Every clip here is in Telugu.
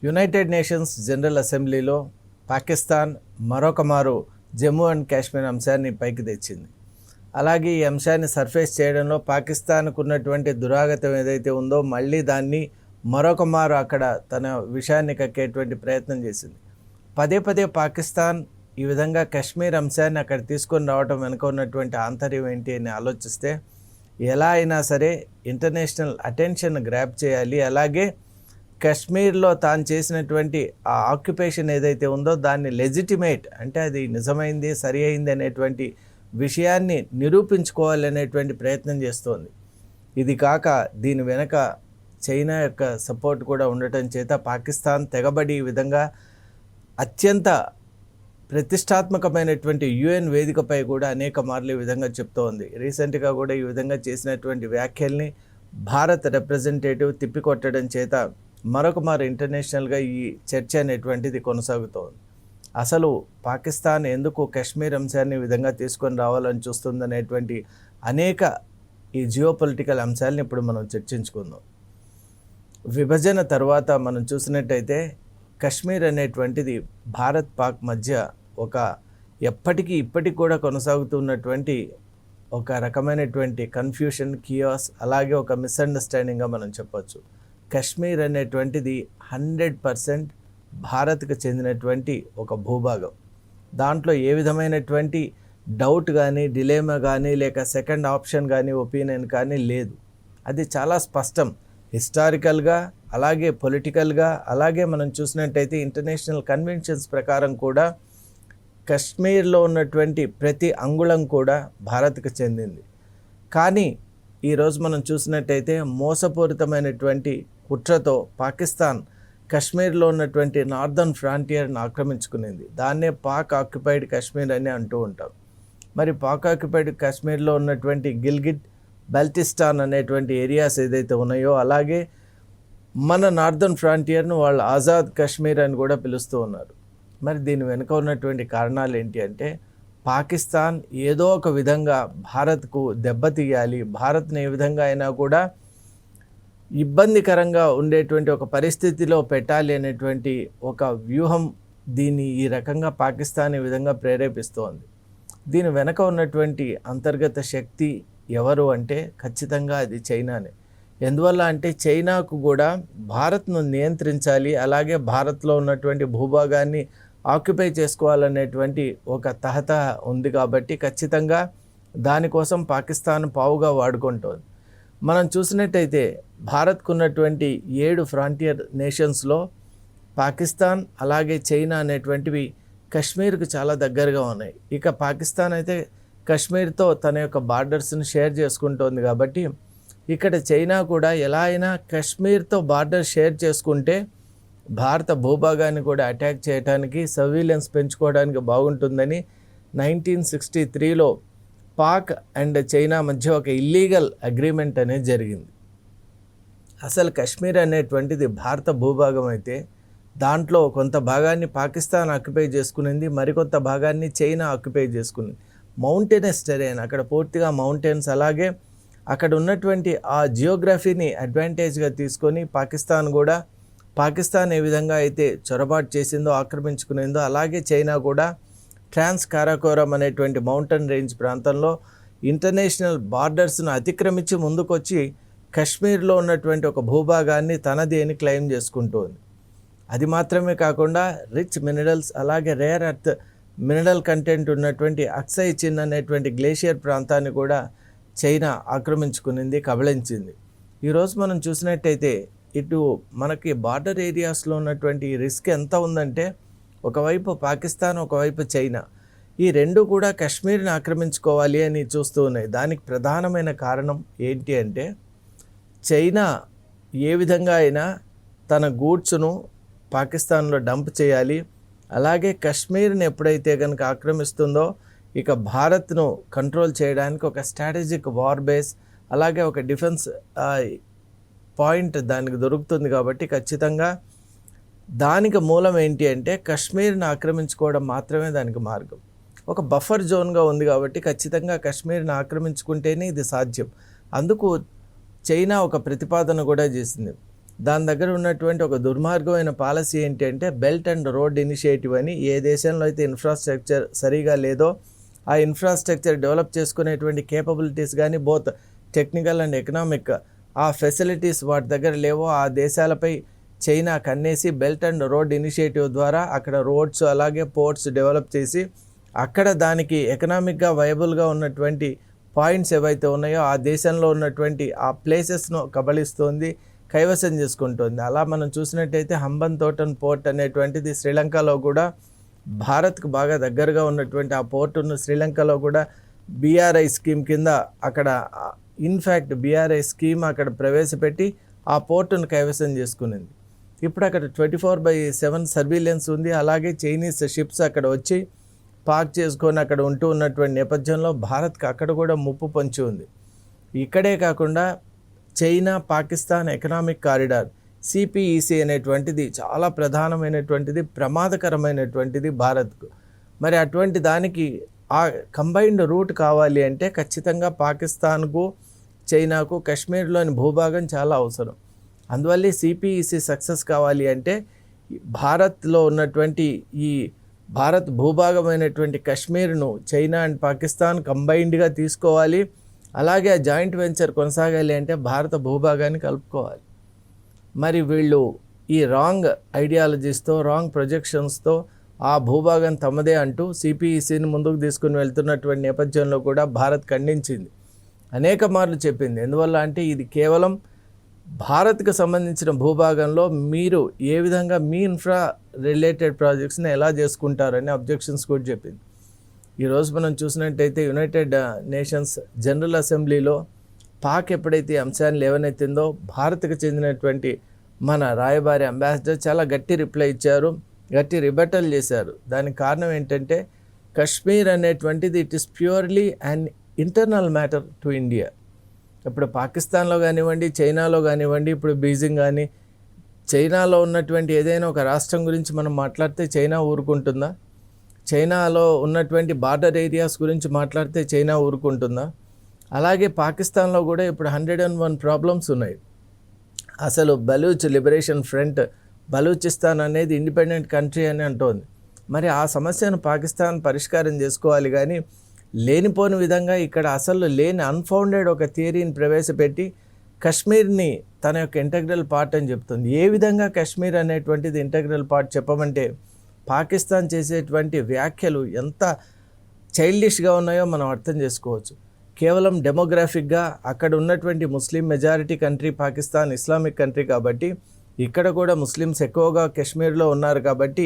యునైటెడ్ నేషన్స్ జనరల్ అసెంబ్లీలో పాకిస్తాన్ మరొక మారు జమ్మూ అండ్ కాశ్మీర్ అంశాన్ని పైకి తెచ్చింది. అలాగే ఈ అంశాన్ని సర్ఫేస్ చేయడంలో పాకిస్తాన్కు ఉన్నటువంటి దురాగతం ఏదైతే ఉందో మళ్ళీ దాన్ని మరొక మారు అక్కడ తన విషయాన్ని కక్కేటువంటి ప్రయత్నం చేసింది. పదే పదే పాకిస్తాన్ ఈ విధంగా కశ్మీర్ అంశాన్ని అక్కడ తీసుకొని రావడం వెనుక ఉన్నటువంటి ఆంతర్యం ఏంటి అని ఆలోచిస్తే ఎలా అయినా సరే ఇంటర్నేషనల్ అటెన్షన్ గ్రాబ్ చేయాలి, అలాగే కశ్మీర్లో తాను చేసినటువంటి ఆ ఆక్యుపేషన్ ఏదైతే ఉందో దాన్ని లెజిటిమేట్ అంటే అది నిజమైంది సరి అయింది అనేటువంటి విషయాన్ని నిరూపించుకోవాలనేటువంటి ప్రయత్నం చేస్తోంది. ఇది కాక దీని వెనక చైనా యొక్క సపోర్ట్ కూడా ఉండటం చేత పాకిస్తాన్ తెగబడి ఈ విధంగా అత్యంత ప్రతిష్టాత్మకమైనటువంటి యుఎన్ వేదికపై కూడా అనేక మార్లు ఈ విధంగా చెప్తోంది. రీసెంట్గా కూడా ఈ విధంగా చేసినటువంటి వ్యాఖ్యల్ని భారత్ రిప్రజెంటేటివ్ తిప్పికొట్టడం చేత మరొక మారు ఇంటర్నేషనల్గా ఈ చర్చ అనేటువంటిది కొనసాగుతోంది. అసలు పాకిస్తాన్ ఎందుకు కశ్మీర్ అంశాన్ని ఈ విధంగా తీసుకొని రావాలని చూస్తుందనేటువంటి అనేక ఈ జియోపొలిటికల్ అంశాలను ఇప్పుడు మనం చర్చించుకుందాం. విభజన తర్వాత మనం చూసినట్టయితే కశ్మీర్ అనేటువంటిది భారత్ పాక్ మధ్య ఒక ఇప్పటికి కూడా కొనసాగుతున్నటువంటి ఒక రకమైనటువంటి కన్ఫ్యూషన్, కియాస్, అలాగే ఒక మిస్అండర్స్టాండింగ్గా మనం చెప్పొచ్చు. కశ్మీర్ అనేటువంటిది 100% భారత్కు చెందినటువంటి ఒక భూభాగం. దాంట్లో ఏ విధమైనటువంటి డౌట్ కానీ, డిలేమా కానీ, లేక సెకండ్ ఆప్షన్ కానీ, ఒపీనియన్ కానీ లేదు. అది చాలా స్పష్టం హిస్టారికల్గా, అలాగే పొలిటికల్గా, అలాగే మనం చూసినట్టయితే ఇంటర్నేషనల్ కన్వెన్షన్స్ ప్రకారం కూడా కశ్మీర్లో ఉన్నటువంటి ప్రతి అంగుళం కూడా భారత్కు చెందింది. కానీ ఈరోజు మనం చూసినట్టయితే మోసపూరితమైనటువంటి కుట్రతో పాకిస్తాన్ కశ్మీర్లో ఉన్నటువంటి నార్దర్న్ ఫ్రాంటియర్ని ఆక్రమించుకునింది. దాన్నే పాక్ ఆక్యుపైడ్ కశ్మీర్ అని అంటూ ఉంటాం. మరి పాక్ ఆక్యుపైడ్ కశ్మీర్లో ఉన్నటువంటి గిల్గిట్ బల్టిస్తాన్ అనేటువంటి ఏరియాస్ ఏదైతే ఉన్నాయో, అలాగే మన నార్దర్న్ ఫ్రాంటియర్ను వాళ్ళు ఆజాద్ కశ్మీర్ అని కూడా పిలుస్తూ ఉన్నారు. మరి దీని వెనుక ఉన్నటువంటి కారణాలు ఏంటి అంటే పాకిస్తాన్ ఏదో ఒక విధంగా భారత్కు దెబ్బతీయాలి, భారత్ని ఏ విధంగా అయినా కూడా ఇబ్బందికరంగా ఉండేటువంటి ఒక పరిస్థితిలో పెట్టాలి అనేటువంటి ఒక వ్యూహం దీన్ని ఈ రకంగా పాకిస్తాన్ ఈ విధంగా ప్రేరేపిస్తోంది. దీని వెనక ఉన్నటువంటి అంతర్గత శక్తి ఎవరు అంటే ఖచ్చితంగా అది చైనానే. ఎందువల్ల అంటే చైనాకు కూడా భారత్ను నియంత్రించాలి, అలాగే భారత్లో ఉన్నటువంటి భూభాగాన్ని ఆక్యుపై చేసుకోవాలనేటువంటి ఒక తహత ఉంది. కాబట్టి ఖచ్చితంగా దానికోసం పాకిస్తాన్ పావుగా వాడుకుంటోంది. మనం చూసినట్టయితే భారత్కు ఉన్నటువంటి 7 ఫ్రాంటియర్ నేషన్స్లో పాకిస్తాన్ అలాగే చైనా అనేటువంటివి కశ్మీర్కు చాలా దగ్గరగా ఉన్నాయి. ఇక పాకిస్తాన్ అయితే కశ్మీర్తో తన యొక్క బార్డర్స్ని షేర్ చేసుకుంటోంది. కాబట్టి ఇక్కడ చైనా కూడా ఎలా అయినా కశ్మీర్తో బార్డర్ షేర్ చేసుకుంటే భారత భూభాగాన్ని కూడా అటాక్ చేయడానికి, సర్వీలెన్స్ పెంచుకోవడానికి బాగుంటుందని 1963లో పాక్ అండ్ చైనా మధ్య ఒక ఇల్లీగల్ అగ్రిమెంట్ అనేది జరిగింది. అసలు కశ్మీర్ అనేటువంటిది భారత భూభాగం అయితే దాంట్లో కొంత భాగాన్ని పాకిస్తాన్ ఆక్యుపై చేసుకునింది, మరికొంత భాగాన్ని చైనా ఆక్యుపై చేసుకుంది. మౌంటైనస్ టెరైన్, అక్కడ పూర్తిగా మౌంటైన్స్, అలాగే అక్కడ ఉన్నటువంటి ఆ జియోగ్రఫీని అడ్వాంటేజ్గా తీసుకొని పాకిస్తాన్ ఏ విధంగా అయితే చొరబాటు చేసిందో, ఆక్రమించుకునేందో, అలాగే చైనా కూడా ట్రాన్స్ కారాకోరం అనేటువంటి మౌంటైన్ రేంజ్ ప్రాంతంలో ఇంటర్నేషనల్ బార్డర్స్ను అతిక్రమించి ముందుకొచ్చి కశ్మీర్లో ఉన్నటువంటి ఒక భూభాగాన్ని తనది అని క్లెయిమ్ చేసుకుంటోంది. అది మాత్రమే కాకుండా రిచ్ మినరల్స్, అలాగే రేర్ ఎర్త్ మినరల్ కంటెంట్ ఉన్నటువంటి అక్సై చిన్ అనేటువంటి గ్లేషియర్ ప్రాంతాన్ని కూడా చైనా ఆక్రమించుకునింది, కబళించింది. ఈరోజు మనం చూసినట్టయితే ఇటు మనకి బార్డర్ ఏరియాస్లో ఉన్నటువంటి రిస్క్ ఎంత ఉందంటే ఒకవైపు పాకిస్తాన్, ఒకవైపు చైనా, ఈ రెండు కూడా కశ్మీర్ని ఆక్రమించుకోవాలి అని చూస్తూ ఉన్నాయి. దానికి ప్రధానమైన కారణం ఏంటి అంటే చైనా ఏ విధంగా అయినా తన గూడ్స్ను పాకిస్తాన్లో డంప్ చేయాలి, అలాగే కశ్మీర్ని ఎప్పుడైతే కనుక ఆక్రమిస్తుందో ఇక భారత్ను కంట్రోల్ చేయడానికి ఒక స్ట్రాటజిక్ వార్ బేస్, అలాగే ఒక డిఫెన్స్ పాయింట్ దానికి దొరుకుతుంది. కాబట్టి ఖచ్చితంగా దానికి మూలం ఏంటి అంటే కశ్మీర్ని ఆక్రమించుకోవడం మాత్రమే దానికి మార్గం. ఒక బఫర్ జోన్గా ఉంది కాబట్టి ఖచ్చితంగా కశ్మీర్ని ఆక్రమించుకుంటేనే ఇది సాధ్యం. అందుకు చైనా ఒక ప్రతిపాదన కూడా చేసింది. దాని దగ్గర ఉన్నటువంటి ఒక దుర్మార్గమైన పాలసీ ఏంటి అంటే బెల్ట్ అండ్ రోడ్ ఇనిషియేటివ్ అని. ఏ దేశంలో అయితే ఇన్ఫ్రాస్ట్రక్చర్ సరిగా లేదో ఆ ఇన్ఫ్రాస్ట్రక్చర్ డెవలప్ చేసుకునేటువంటి కేపబిలిటీస్ కానీ బోత్ టెక్నికల్ అండ్ ఎకనామిక్ ఆ ఫెసిలిటీస్ వాటి దగ్గర లేవో ఆ దేశాలపై చైనా కన్నేసి బెల్ట్ అండ్ రోడ్ ఇనిషియేటివ్ ద్వారా అక్కడ రోడ్స్ అలాగే పోర్ట్స్ డెవలప్ చేసి అక్కడ దానికి ఎకనామిక్గా వైబుల్గా ఉన్నటువంటి పాయింట్స్ ఏవైతే ఉన్నాయో ఆ దేశంలో ఉన్నటువంటి ఆ ప్లేసెస్ను కబళిస్తుంది, కైవసం చేసుకుంటుంది. అలా మనం చూసినట్టయితే హంబన్తోటన్ పోర్ట్ అనేటువంటిది శ్రీలంకలో కూడా భారత్కు బాగా దగ్గరగా ఉన్నటువంటి ఆ పోర్టును శ్రీలంకలో కూడా బీఆర్ఐ స్కీమ్ కింద అక్కడ ఇన్ఫ్యాక్ట్ బీఆర్ఐ స్కీమ్ అక్కడ ప్రవేశపెట్టి ఆ పోర్టును కైవసం చేసుకునింది. ఇప్పుడు అక్కడ 24/7 సర్వీలెన్స్ ఉంది. అలాగే చైనీస్ షిప్స్ అక్కడ వచ్చి పార్క్ చేసుకొని అక్కడ ఉంటూ ఉన్నటువంటి నేపథ్యంలో భారత్కి అక్కడ కూడా ముప్పు పొంచి ఉంది. ఇక్కడే కాకుండా China Pakistan economic corridor CPEC అనేటువంటిది చాలా ప్రధానమైనటువంటిది, ప్రమాదకరమైనటువంటిది భారత్కు. మరి అటువంటి దానికి ఆ కంబైన్డ్ రూట్ కావాలి అంటే ఖచ్చితంగా పాకిస్తాన్కు చైనాకు కశ్మీర్లోని భూభాగం చాలా అవసరం. అందువల్ల సిపిఈసి సక్సెస్ కావాలి అంటే భారత్లో ఉన్నటువంటి ఈ భారత్ భూభాగమైనటువంటి కశ్మీర్ను చైనా అండ్ పాకిస్తాన్ కంబైన్డ్గా తీసుకోవాలి. అలాగే ఆ జాయింట్ వెంచర్ కొనసాగాలి అంటే భారత భూభాగాన్ని కలుపుకోవాలి. మరి వీళ్ళు ఈ రాంగ్ ఐడియాలజీస్తో రాంగ్ ప్రొజెక్షన్స్తో ఆ భూభాగం తమదే అంటూ సిపిఈసిని ముందుకు తీసుకుని వెళ్తున్నటువంటి నేపథ్యంలో కూడా భారత్ ఖండించింది, అనేక మార్లు చెప్పింది. ఎందువల్ల అంటే ఇది కేవలం భారత్కు సంబంధించిన భూభాగంలో మీరు ఏ విధంగా మీ ఇన్ఫ్రా రిలేటెడ్ ప్రాజెక్ట్స్ని ఎలా చేసుకుంటారని అబ్జెక్షన్స్ కూడా చెప్పింది. ఈరోజు మనం చూసినట్టయితే యునైటెడ్ నేషన్స్ జనరల్ అసెంబ్లీలో పాక్ ఎప్పుడైతే ఈ అంశాన్ని లేవనెత్తిందో భారత్కు చెందినటువంటి మన రాయబారి అంబాసిడర్ చాలా గట్టి రిప్లై ఇచ్చారు, గట్టి రిబటల్ చేశారు. దానికి కారణం ఏంటంటే కశ్మీర్ అనేటువంటిది it is purely and internal matter to India. ఇప్పుడు పాకిస్తాన్లో కానివ్వండి, చైనాలో కానివ్వండి, ఇప్పుడు బీజింగ్ కానీ, చైనాలో ఉన్నటువంటి ఏదైనా ఒక రాష్ట్రం గురించి మనం మాట్లాడితే చైనా ఊరుకుంటుందా? చైనాలో ఉన్నటువంటి బార్డర్ ఏరియాస్ గురించి మాట్లాడితే చైనా ఊరుకుంటుందా? అలాగే పాకిస్తాన్లో కూడా ఇప్పుడు 101 ప్రాబ్లమ్స్ ఉన్నాయి. అసలు బలూచ్ లిబరేషన్ ఫ్రంట్ బలూచిస్తాన్ అనేది ఇండిపెండెంట్ కంట్రీ అని అంటోంది. మరి ఆ సమస్యను పాకిస్తాన్ పరిష్కారం చేసుకోవాలి కానీ లేనిపోని విధంగా ఇక్కడ అసలు లేని అన్ఫౌండెడ్ ఒక థియరీని ప్రవేశపెట్టి కశ్మీర్ని తన యొక్క ఇంటెగ్రల్ పార్ట్ అని చెప్తుంది. ఏ విధంగా కశ్మీర్ అనేటువంటిది ఇంటెగ్రల్ పార్ట్ చెప్పమంటే పాకిస్తాన్ చేసేటువంటి వ్యాఖ్యలు ఎంత చైల్డిష్గా ఉన్నాయో మనం అర్థం చేసుకోవచ్చు. కేవలం డెమోగ్రాఫిక్గా అక్కడ ఉన్నటువంటి Muslim majority country Pakistan Islamic country కాబట్టి ఇక్కడ కూడా ముస్లిమ్స్ ఎక్కువగా కశ్మీర్లో ఉన్నారు కాబట్టి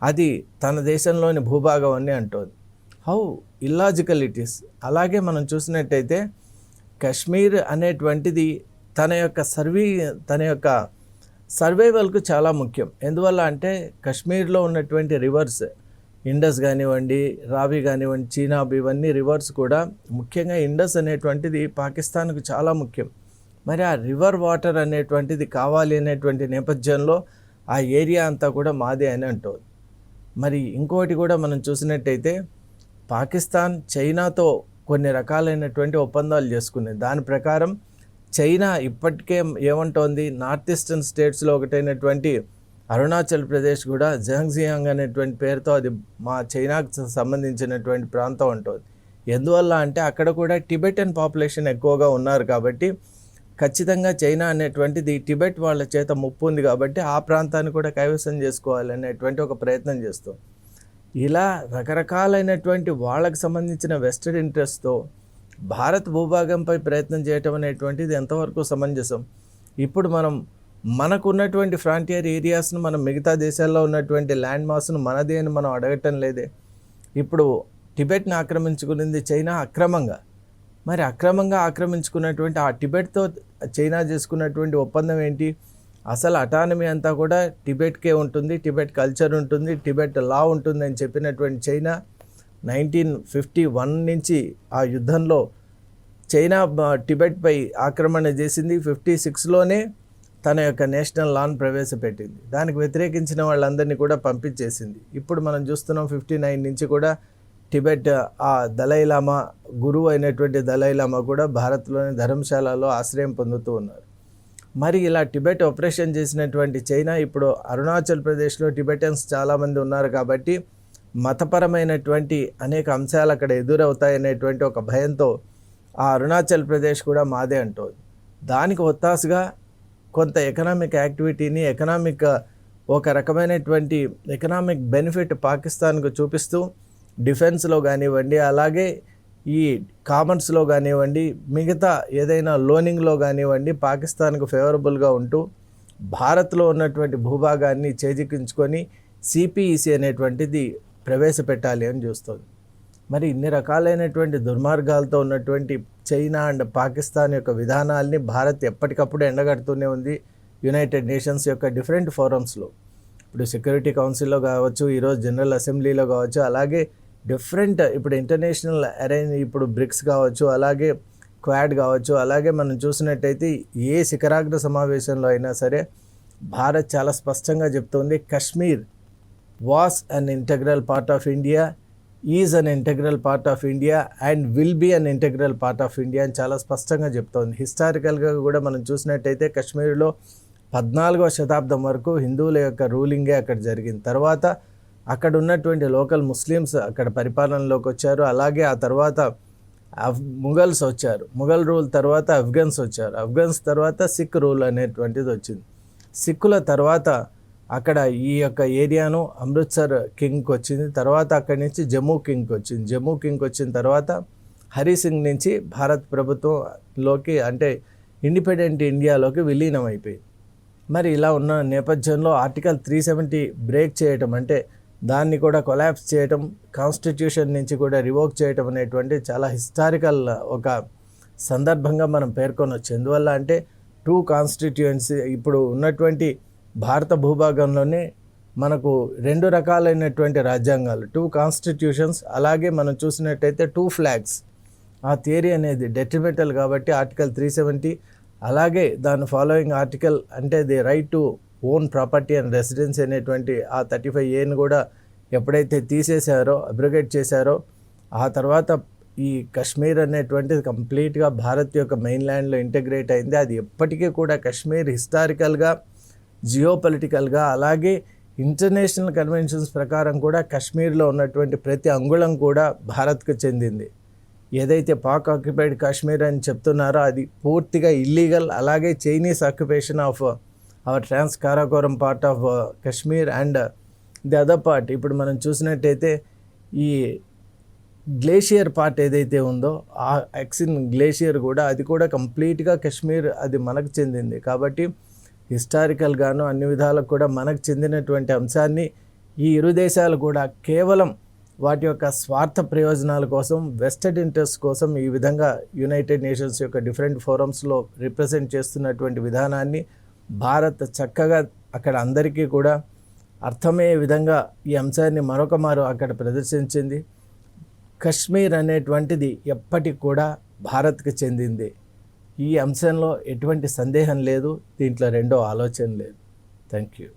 అది తన దేశంలోని భూభాగం అని అంటోంది. How illogical it is. అలాగే మనం చూసినట్టయితే కశ్మీర్ అనేటువంటిది తన యొక్క సర్వైవల్కు చాలా ముఖ్యం. ఎందువల్ల అంటే కశ్మీర్లో ఉన్నటువంటి రివర్స్ ఇండస్ కానివ్వండి, రావి కానివ్వండి, చీనాబ్, ఇవన్నీ రివర్స్ కూడా ముఖ్యంగా ఇండస్ అనేటువంటిది పాకిస్తాన్కు చాలా ముఖ్యం. మరి ఆ రివర్ వాటర్ అనేటువంటిది కావాలి అనేటువంటి నేపథ్యంలో ఆ ఏరియా అంతా కూడా మాదే అని అంటుంది. మరి ఇంకోటి కూడా మనం చూసినట్టయితే పాకిస్తాన్ చైనాతో కొన్ని రకాలైనటువంటి ఒప్పందాలు చేసుకునేది. దాని ప్రకారం చైనా ఇప్పటికే ఏమంటోంది, నార్త్ ఈస్టర్న్ స్టేట్స్లో ఒకటైనటువంటి అరుణాచల్ ప్రదేశ్ కూడా జంగ్జియాంగ్ అనేటువంటి పేరుతో అది మా చైనాకు సంబంధించినటువంటి ప్రాంతం అంటోంది. ఎందువల్ల అంటే అక్కడ కూడా టిబెటన్ పాపులేషన్ ఎక్కువగా ఉన్నారు కాబట్టి ఖచ్చితంగా చైనా అనేటువంటిది టిబెట్ వాళ్ళ చేత ముప్పు ఉంది కాబట్టి ఆ ప్రాంతాన్ని కూడా కైవసం చేసుకోవాలనేటువంటి ఒక ప్రయత్నం చేస్తుంది. ఇలా రకరకాలైనటువంటి వాళ్ళకు సంబంధించిన వెస్టెడ్ ఇంట్రెస్ట్తో భారత్ భూభాగంపై ప్రయత్నం చేయటం అనేటువంటిది ఎంతవరకు సమంజసం? ఇప్పుడు మనకు ఉన్నటువంటి ఫ్రాంటియర్ ఏరియాస్ను మనం మిగతా దేశాల్లో ఉన్నటువంటి ల్యాండ్ మాస్ను మనదే అని మనం అడగటం లేదే. ఇప్పుడు టిబెట్ని ఆక్రమించుకునింది చైనా అక్రమంగా. మరి అక్రమంగా ఆక్రమించుకున్నటువంటి ఆ టిబెట్తో చైనా చేసుకున్నటువంటి ఒప్పందం ఏంటి? అసలు అటానమీ అంతా కూడా టిబెట్కే ఉంటుంది, టిబెట్ కల్చర్ ఉంటుంది, టిబెట్ లా ఉంటుంది అని చెప్పినటువంటి చైనా 1951 నుంచి ఆ యుద్ధంలో చైనా టిబెట్పై ఆక్రమణ చేసింది. 56లోనే తన యొక్క నేషనల్ లాను ప్రవేశపెట్టింది. దానికి వ్యతిరేకించిన వాళ్ళందరినీ కూడా పంపించేసింది. ఇప్పుడు మనం చూస్తున్నాం 59 నుంచి కూడా టిబెట్ ఆ దలైలామా గురువు అయినటువంటి దలైలామా కూడా భారత్లోని ధర్మశాలలో ఆశ్రయం పొందుతూ ఉన్నారు. మరి ఇలా టిబెట్ ఆపరేషన్ చేసినటువంటి చైనా ఇప్పుడు అరుణాచల్ ప్రదేశ్లో టిబెటన్స్ చాలామంది ఉన్నారు కాబట్టి మతపరమైనటువంటి అనేక అంశాలు అక్కడ ఎదురవుతాయనేటువంటి ఒక భయంతో ఆ అరుణాచల్ ప్రదేశ్ కూడా మాదే అంటోంది. దానికి ఒత్తాసుగా కొంత ఎకనామిక్ యాక్టివిటీని ఒక రకమైనటువంటి ఎకనామిక్ బెనిఫిట్ పాకిస్తాన్కు చూపిస్తూ డిఫెన్స్లో కానివ్వండి, అలాగే ఈ కామర్స్లో కానివ్వండి, మిగతా ఏదైనా లోనింగ్లో కానివ్వండి పాకిస్తాన్కు ఫేవరబుల్గా ఉంటూ భారత్లో ఉన్నటువంటి భూభాగాన్ని చేజిక్కించుకొని సిపిఈసి అనేటువంటిది ప్రవేశపెట్టాలి అని చూస్తుంది. మరి ఇన్ని రకాలైనటువంటి దుర్మార్గాలతో ఉన్నటువంటి చైనా అండ్ పాకిస్తాన్ యొక్క విధానాల్ని భారత్ ఎప్పటికప్పుడు ఎండగడుతూనే ఉంది యునైటెడ్ నేషన్స్ యొక్క డిఫరెంట్ ఫోరమ్స్లో. ఇప్పుడు సెక్యూరిటీ కౌన్సిల్లో కావచ్చు, ఈరోజు జనరల్ అసెంబ్లీలో కావచ్చు, అలాగే డిఫరెంట్ ఇప్పుడు ఇంటర్నేషనల్ ఇప్పుడు బ్రిక్స్ కావచ్చు, అలాగే క్వాడ్ కావచ్చు, అలాగే మనం చూసినట్టయితే ఏ శిఖరాగ్ర సమావేశంలో అయినా సరే భారత్ చాలా స్పష్టంగా చెప్తుంది Kashmir was an integral part of India, is an integral part of India and will be an integral part of India అని చాలా స్పష్టంగా చెప్తోంది. హిస్టారికల్గా కూడా మనం చూసినట్టయితే కశ్మీర్లో 14వ శతాబ్దం వరకు హిందువుల యొక్క రూలింగే అక్కడ జరిగింది. తర్వాత అక్కడ ఉన్నటువంటి లోకల్ ముస్లిమ్స్ అక్కడ పరిపాలనలోకి వచ్చారు. అలాగే ఆ తర్వాత ముఘల్స్ వచ్చారు. ముఘల్ రూల్ తర్వాత అఫ్ఘన్స్ వచ్చారు. అఫ్ఘన్స్ తర్వాత సిక్ రూల్ అనేటువంటిది వచ్చింది. సిక్కుల తర్వాత అక్కడ ఈ యొక్క ఏరియాను అమృత్సర్ కింగ్కి వచ్చింది. తర్వాత అక్కడి నుంచి జమ్మూ కింగ్కి వచ్చింది. జమ్మూ కింగ్కి వచ్చిన తర్వాత హరి సింగ్ నుంచి భారత్ ప్రభుత్వంలోకి అంటే ఇండిపెండెంట్ ఇండియాలోకి విలీనం అయిపోయింది. మరి ఇలా ఉన్న నేపథ్యంలో ఆర్టికల్ 370 బ్రేక్ చేయటం అంటే దాన్ని కూడా కొలాప్స్ చేయటం, కాన్స్టిట్యూషన్ నుంచి కూడా రివోక్ చేయటం అనేటువంటి చాలా హిస్టారికల్ ఒక సందర్భంగా మనం పేర్కొనవచ్చు. ఎందువల్ల అంటే 2 కాన్స్టిట్యూయెన్సీ ఇప్పుడు ఉన్నటువంటి భారత భూభాగంలోనే మనకు 2 రకాలైనటువంటి రాజ్యాంగాలు, 2 కాన్స్టిట్యూషన్స్, అలాగే మనం చూసినట్టయితే 2 ఫ్లాగ్స్. ఆ థియరీ అనేది డెట్రిమెంటల్ కాబట్టి ఆర్టికల్ 370 అలాగే దాని ఫాలోయింగ్ ఆర్టికల్ అంటే the right to own property and residency అనేటువంటి ఆ 35A కూడా ఎప్పుడైతే తీసేశారో, అబ్రిగేట్ చేశారో, ఆ తర్వాత ఈ కశ్మీర్ అనేటువంటిది కంప్లీట్గా భారత్ యొక్క మెయిన్ ల్యాండ్లో ఇంటగ్రేట్ అయింది. అది ఎప్పటికీ కూడా కశ్మీర్ హిస్టారికల్గా, జియోపొలిటికల్గా, అలాగే ఇంటర్నేషనల్ కన్వెన్షన్స్ ప్రకారం కూడా కశ్మీర్లో ఉన్నటువంటి ప్రతి అంగుళం కూడా భారత్కు చెందింది. ఏదైతే పాక్ ఆక్యుపైడ్ కాశ్మీర్ అని చెప్తున్నారో అది పూర్తిగా ఇల్లీగల్. అలాగే Chinese occupation of our trans Karakoram part of Kashmir and the other part ఇప్పుడు మనం చూసినట్టయితే ఈ గ్లేషియర్ పార్ట్ ఏదైతే ఉందో ఆ ఎక్సిన్ గ్లేషియర్ కూడా అది కూడా కంప్లీట్గా కశ్మీర్ అది మనకు చెందింది. కాబట్టి హిస్టారికల్గాను అన్ని విధాలకు కూడా మనకు చెందినటువంటి అంశాన్ని ఈ ఇరు దేశాలు కూడా కేవలం వాటి యొక్క స్వార్థ ప్రయోజనాల కోసం, వెస్టెడ్ ఇంట్రెస్ట్ కోసం ఈ విధంగా యునైటెడ్ నేషన్స్ యొక్క డిఫరెంట్ ఫోరమ్స్లో రిప్రజెంట్ చేస్తున్నటువంటి విధానాన్ని భారత్ చక్కగా అక్కడ అందరికీ కూడా అర్థమయ్యే విధంగా ఈ అంశాన్ని మరొక మారు అక్కడ ప్రదర్శించింది. కశ్మీర్ అనేటువంటిది ఎప్పటికి కూడా భారత్కి చెందింది. ఈ అంశంలో ఎటువంటి సందేహం లేదు, దీంట్లో రెండో ఆలోచన లేదు. Thank you.